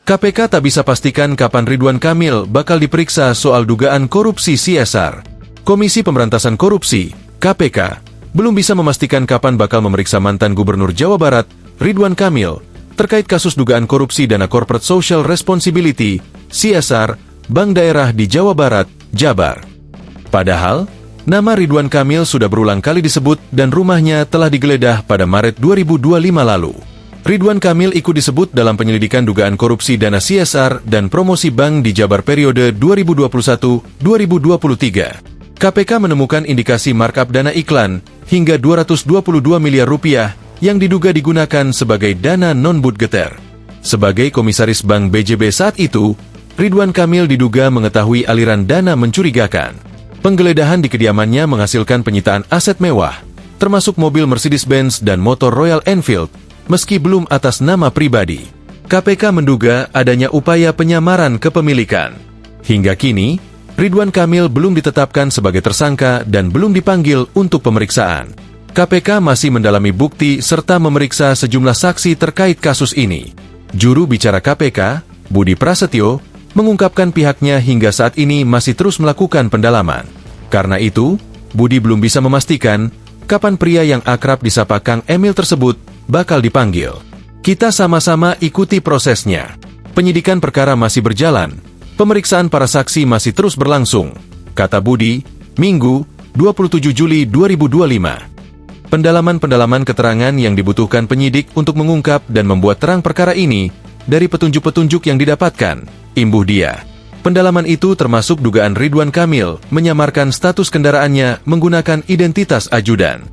KPK tak bisa pastikan kapan Ridwan Kamil bakal diperiksa soal dugaan korupsi CSR. Komisi Pemberantasan Korupsi, KPK, belum bisa memastikan kapan bakal memeriksa mantan Gubernur Jawa Barat, Ridwan Kamil, terkait kasus dugaan korupsi dana Corporate Social Responsibility, CSR, Bank Daerah di Jawa Barat, Jabar. Padahal, nama Ridwan Kamil sudah berulang kali disebut dan rumahnya telah digeledah pada Maret 2025 lalu. Ridwan Kamil ikut disebut dalam penyelidikan dugaan korupsi dana CSR dan promosi bank di Jabar periode 2021-2023. KPK menemukan indikasi markup dana iklan hingga 222 miliar rupiah yang diduga digunakan sebagai dana non-budgeter. Sebagai komisaris Bank BJB saat itu, Ridwan Kamil diduga mengetahui aliran dana mencurigakan. Penggeledahan di kediamannya menghasilkan penyitaan aset mewah, termasuk mobil Mercedes-Benz dan motor Royal Enfield, meski belum atas nama pribadi. KPK menduga adanya upaya penyamaran kepemilikan. Hingga kini, Ridwan Kamil belum ditetapkan sebagai tersangka dan belum dipanggil untuk pemeriksaan. KPK masih mendalami bukti serta memeriksa sejumlah saksi terkait kasus ini. Juru bicara KPK, Budi Prasetyo, mengungkapkan pihaknya hingga saat ini masih terus melakukan pendalaman. Karena itu, Budi belum bisa memastikan kapan pria yang akrab disapa Kang Emil tersebut bakal dipanggil. Kita sama-sama ikuti prosesnya. Penyidikan perkara masih berjalan, pemeriksaan para saksi masih terus berlangsung, kata Budi, Minggu, 27 Juli 2025. Pendalaman keterangan yang dibutuhkan penyidik untuk mengungkap dan membuat terang perkara ini dari petunjuk-petunjuk yang didapatkan, imbuh dia. Pendalaman itu termasuk dugaan Ridwan Kamil menyamarkan status kendaraannya menggunakan identitas ajudan.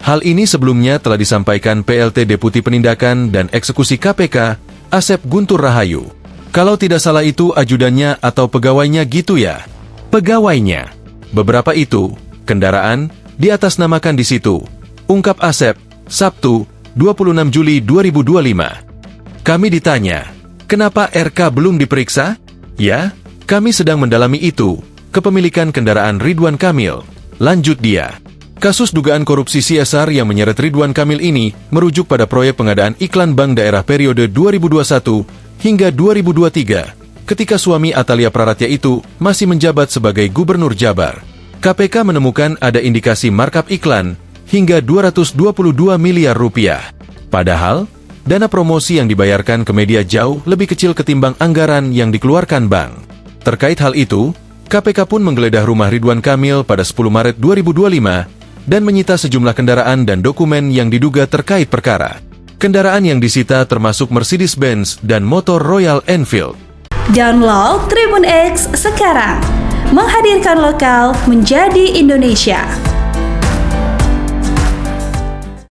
Hal ini sebelumnya telah disampaikan PLT Deputi Penindakan dan Eksekusi KPK, Asep Guntur Rahayu. Kalau tidak salah itu ajudannya atau pegawainya gitu ya? Pegawainya. Beberapa itu, kendaraan, diatasnamakan di situ. Ungkap Asep, Sabtu, 26 Juli 2025. Kami ditanya, kenapa RK belum diperiksa? Ya, kami sedang mendalami itu, kepemilikan kendaraan Ridwan Kamil. Lanjut dia. Kasus dugaan korupsi CSR yang menyeret Ridwan Kamil ini merujuk pada proyek pengadaan iklan Bank Daerah periode 2021 hingga 2023, ketika suami Atalia Praratya itu masih menjabat sebagai Gubernur Jabar. KPK menemukan ada indikasi markup iklan hingga 222 miliar rupiah. Padahal, dana promosi yang dibayarkan ke media jauh lebih kecil ketimbang anggaran yang dikeluarkan bank. Terkait hal itu, KPK pun menggeledah rumah Ridwan Kamil pada 10 Maret 2025 dan menyita sejumlah kendaraan dan dokumen yang diduga terkait perkara. Kendaraan yang disita termasuk Mercedes-Benz dan motor Royal Enfield. Download Tribun X sekarang, menghadirkan lokal menjadi Indonesia.